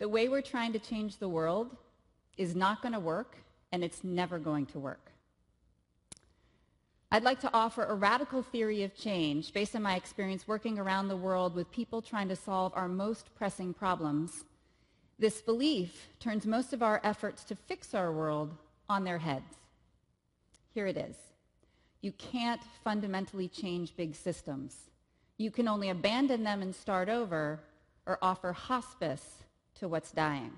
The way we're trying to change the world is not going to work, and it's never going to work. I'd like to offer a radical theory of change based on my experience working around the world with people trying to solve our most pressing problems. This belief turns most of our efforts to fix our world on their heads. Here it is. You can't fundamentally change big systems. You can only abandon them and start over, or offer hospice to what's dying.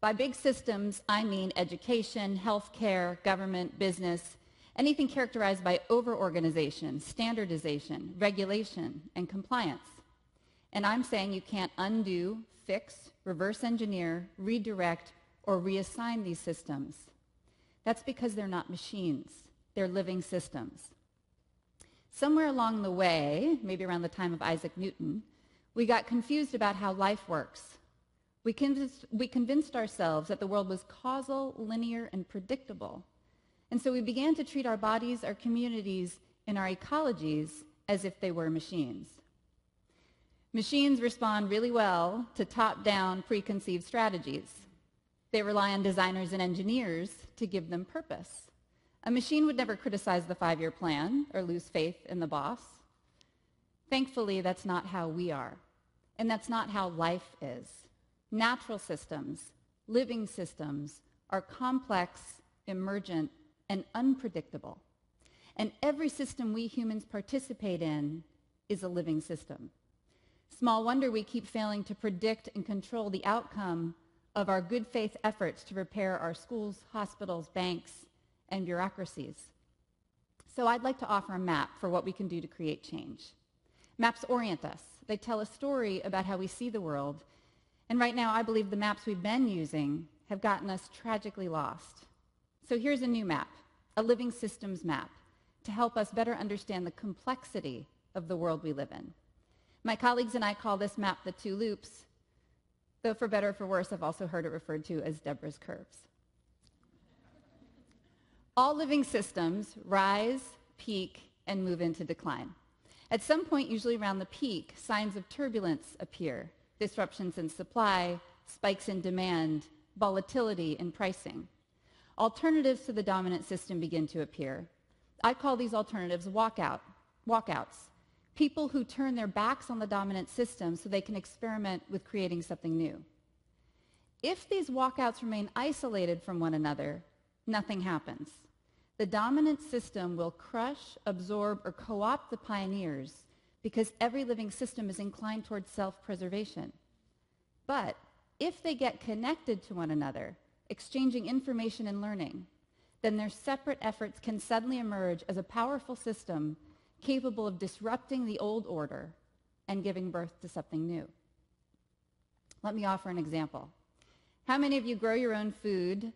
By big systems, I mean education, healthcare, government, business, anything characterized by over-organization, standardization, regulation, and compliance. And I'm saying you can't undo, fix, reverse engineer, redirect, or reassign these systems. That's because they're not machines. They're living systems. Somewhere along the way, maybe around the time of Isaac Newton, we got confused about how life works. We convinced ourselves that the world was causal, linear, and predictable. And so we began to treat our bodies, our communities, and our ecologies as if they were machines. Machines respond really well to top-down preconceived strategies. They rely on designers and engineers to give them purpose. A machine would never criticize the 5-year plan or lose faith in the boss. Thankfully, that's not how we are, and that's not how life is. Natural systems, living systems, are complex, emergent, and unpredictable. And every system we humans participate in is a living system. Small wonder we keep failing to predict and control the outcome of our good faith efforts to repair our schools, hospitals, banks, and bureaucracies. So I'd like to offer a map for what we can do to create change. Maps orient us. They tell a story about how we see the world. And right now, I believe the maps we've been using have gotten us tragically lost. So here's a new map, a living systems map, to help us better understand the complexity of the world we live in. My colleagues and I call this map the two loops, though for better or for worse, I've also heard it referred to as Deborah's curves. All living systems rise, peak, and move into decline. At some point, usually around the peak, signs of turbulence appear, disruptions in supply, spikes in demand, volatility in pricing. Alternatives to the dominant system begin to appear. I call these alternatives walkouts. People who turn their backs on the dominant system so they can experiment with creating something new. If these walkouts remain isolated from one another, nothing happens. The dominant system will crush, absorb, or co-opt the pioneers because every living system is inclined towards self-preservation. But if they get connected to one another, exchanging information and learning, then their separate efforts can suddenly emerge as a powerful system capable of disrupting the old order and giving birth to something new. Let me offer an example. How many of you grow your own food,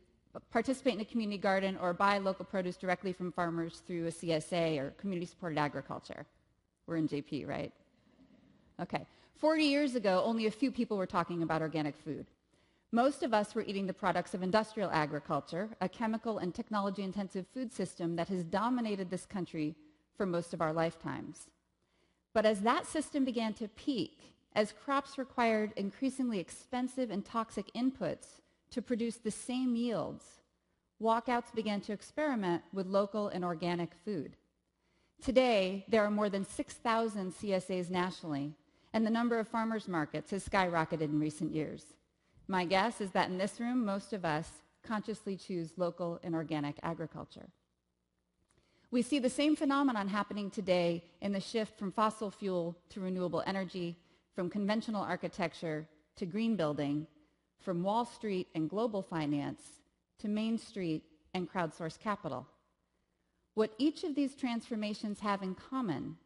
participate in a community garden, or buy local produce directly from farmers through a CSA or community-supported agriculture? We're in JP, right? Okay. 40 years ago, only a few people were talking about organic food. Most of us were eating the products of industrial agriculture, a chemical and technology-intensive food system that has dominated this country for most of our lifetimes. But as that system began to peak, as crops required increasingly expensive and toxic inputs to produce the same yields, walkouts began to experiment with local and organic food. Today, there are more than 6,000 CSAs nationally, and the number of farmers markets has skyrocketed in recent years. My guess is that in this room, most of us consciously choose local and organic agriculture. We see the same phenomenon happening today in the shift from fossil fuel to renewable energy, from conventional architecture to green building, from Wall Street and global finance to Main Street and crowdsourced capital. What each of these transformations have in common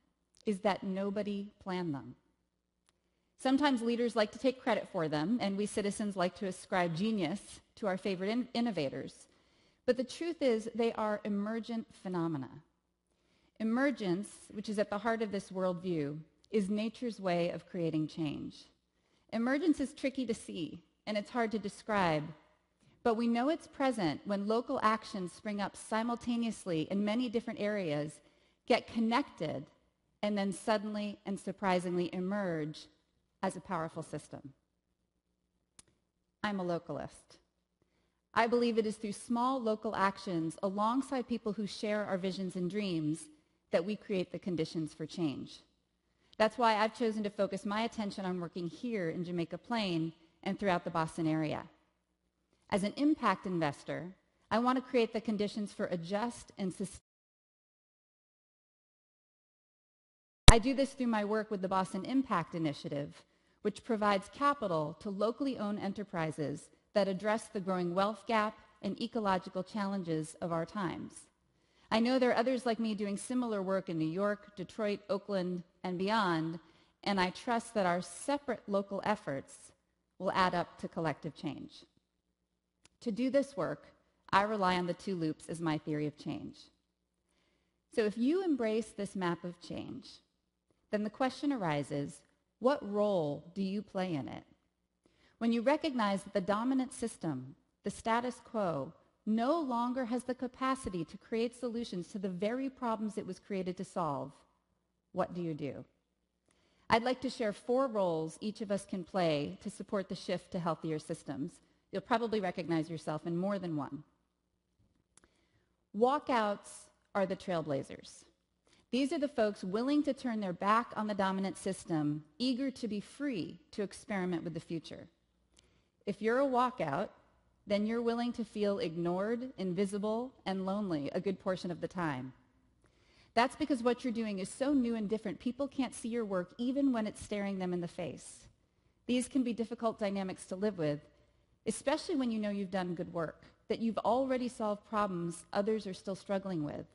is that nobody planned them. Sometimes leaders like to take credit for them, and we citizens like to ascribe genius to our favorite innovators. But the truth is, they are emergent phenomena. Emergence, which is at the heart of this worldview, is nature's way of creating change. Emergence is tricky to see, and it's hard to describe, but we know it's present when local actions spring up simultaneously in many different areas, get connected, and then suddenly and surprisingly emerge as a powerful system. I'm a localist. I believe it is through small local actions alongside people who share our visions and dreams that we create the conditions for change. That's why I've chosen to focus my attention on working here in Jamaica Plain and throughout the Boston area. As an impact investor, I want to create the conditions for a just and sustainable. I do this through my work with the Boston Impact Initiative, which provides capital to locally owned enterprises that address the growing wealth gap and ecological challenges of our times. I know there are others like me doing similar work in New York, Detroit, Oakland, and beyond, and I trust that our separate local efforts will add up to collective change. To do this work, I rely on the two loops as my theory of change. So if you embrace this map of change, then the question arises, what role do you play in it? When you recognize that the dominant system, the status quo, no longer has the capacity to create solutions to the very problems it was created to solve, what do you do? I'd like to share 4 roles each of us can play to support the shift to healthier systems. You'll probably recognize yourself in more than one. Walkouts are the trailblazers. These are the folks willing to turn their back on the dominant system, eager to be free to experiment with the future. If you're a walkout, then you're willing to feel ignored, invisible, and lonely a good portion of the time. That's because what you're doing is so new and different, people can't see your work even when it's staring them in the face. These can be difficult dynamics to live with, especially when you know you've done good work, that you've already solved problems others are still struggling with.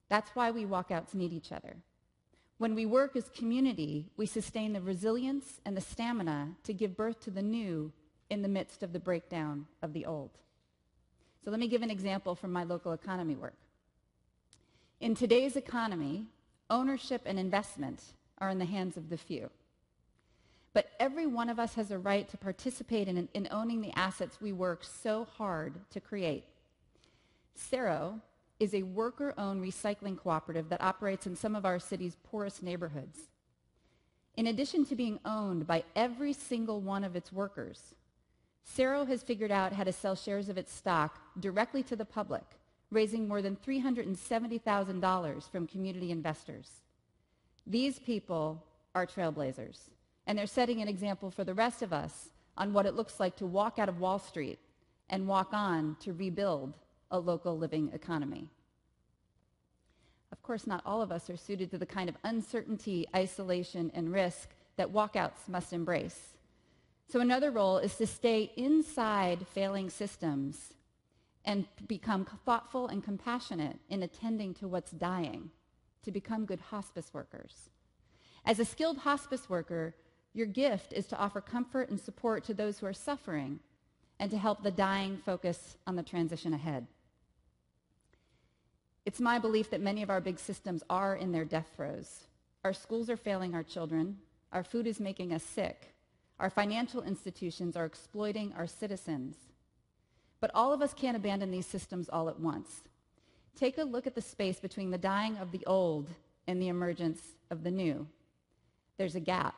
That's why we walkouts need each other. When we work as community, we sustain the resilience and the stamina to give birth to the new in the midst of the breakdown of the old. So let me give an example from my local economy work. In today's economy, ownership and investment are in the hands of the few. But every one of us has a right to participate in owning the assets we work so hard to create. Cero is a worker-owned recycling cooperative that operates in some of our city's poorest neighborhoods. In addition to being owned by every single one of its workers, Cero has figured out how to sell shares of its stock directly to the public, raising more than $370,000 from community investors. These people are trailblazers, and they're setting an example for the rest of us on what it looks like to walk out of Wall Street and walk on to rebuild a local living economy. Of course, not all of us are suited to the kind of uncertainty, isolation, and risk that walkouts must embrace. So another role is to stay inside failing systems and become thoughtful and compassionate in attending to what's dying, to become good hospice workers. As a skilled hospice worker, your gift is to offer comfort and support to those who are suffering and to help the dying focus on the transition ahead. It's my belief that many of our big systems are in their death throes. Our schools are failing our children. Our food is making us sick. Our financial institutions are exploiting our citizens. But all of us can't abandon these systems all at once. Take a look at the space between the dying of the old and the emergence of the new. There's a gap.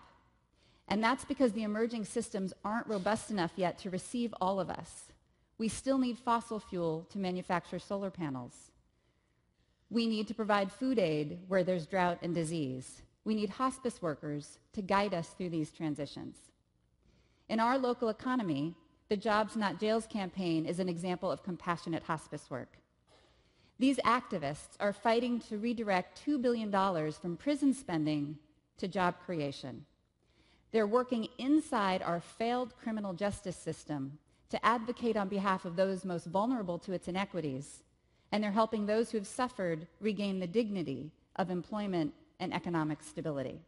And that's because the emerging systems aren't robust enough yet to receive all of us. We still need fossil fuel to manufacture solar panels. We need to provide food aid where there's drought and disease. We need hospice workers to guide us through these transitions. In our local economy, the Jobs Not Jails campaign is an example of compassionate hospice work. These activists are fighting to redirect $2 billion from prison spending to job creation. They're working inside our failed criminal justice system to advocate on behalf of those most vulnerable to its inequities, and they're helping those who have suffered regain the dignity of employment and economic stability.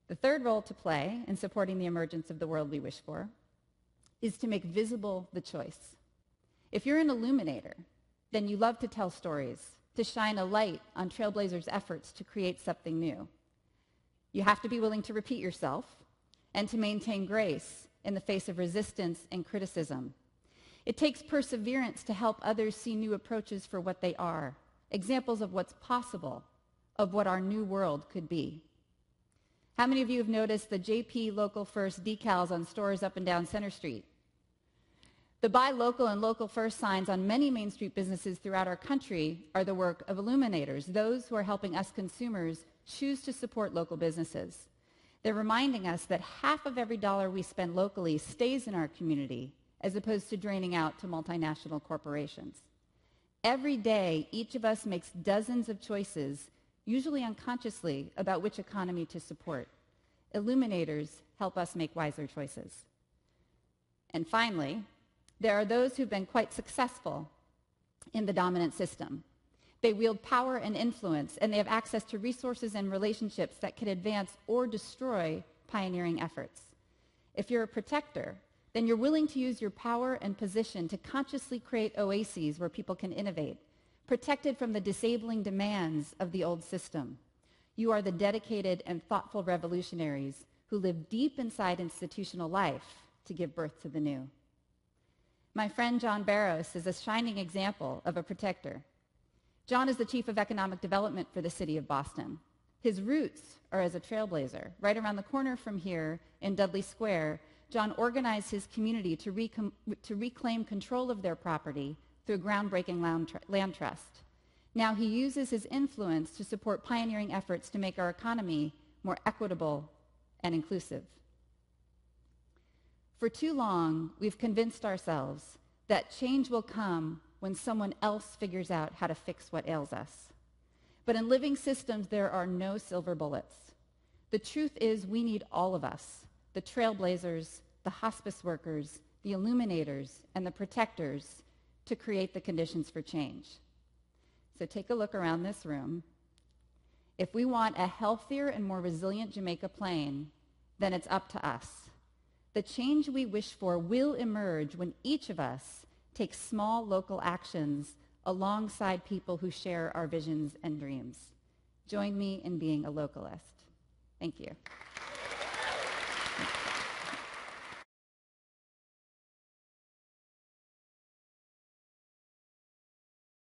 The third role to play in supporting the emergence of the world we wish for is to make visible the choice. If you're an illuminator, then you love to tell stories, to shine a light on trailblazers' efforts to create something new. You have to be willing to repeat yourself and to maintain grace in the face of resistance and criticism. It takes perseverance to help others see new approaches for what they are, examples of what's possible, of what our new world could be. How many of you have noticed the JP Local First decals on stores up and down Center Street? The Buy Local and Local First signs on many Main Street businesses throughout our country are the work of illuminators, those who are helping us consumers choose to support local businesses. They're reminding us that half of every dollar we spend locally stays in our community, as opposed to draining out to multinational corporations. Every day, each of us makes dozens of choices, usually unconsciously, about which economy to support. Illuminators help us make wiser choices. And finally, there are those who've been quite successful in the dominant system. They wield power and influence, and they have access to resources and relationships that can advance or destroy pioneering efforts. If you're a protector, then you're willing to use your power and position to consciously create oases where people can innovate, protected from the disabling demands of the old system. You are the dedicated and thoughtful revolutionaries who live deep inside institutional life to give birth to the new. My friend John Barros is a shining example of a protector. John is the Chief of Economic Development for the city of Boston. His roots are as a trailblazer. Right around the corner from here in Dudley Square, John organized his community to reclaim control of their property through a groundbreaking land trust. Now he uses his influence to support pioneering efforts to make our economy more equitable and inclusive. For too long, we've convinced ourselves that change will come when someone else figures out how to fix what ails us. But in living systems, there are no silver bullets. The truth is we need all of us, the trailblazers, the hospice workers, the illuminators, and the protectors, to create the conditions for change. So take a look around this room. If we want a healthier and more resilient Jamaica Plain, then it's up to us. The change we wish for will emerge when each of us takes small local actions alongside people who share our visions and dreams. Join me in being a localist. Thank you.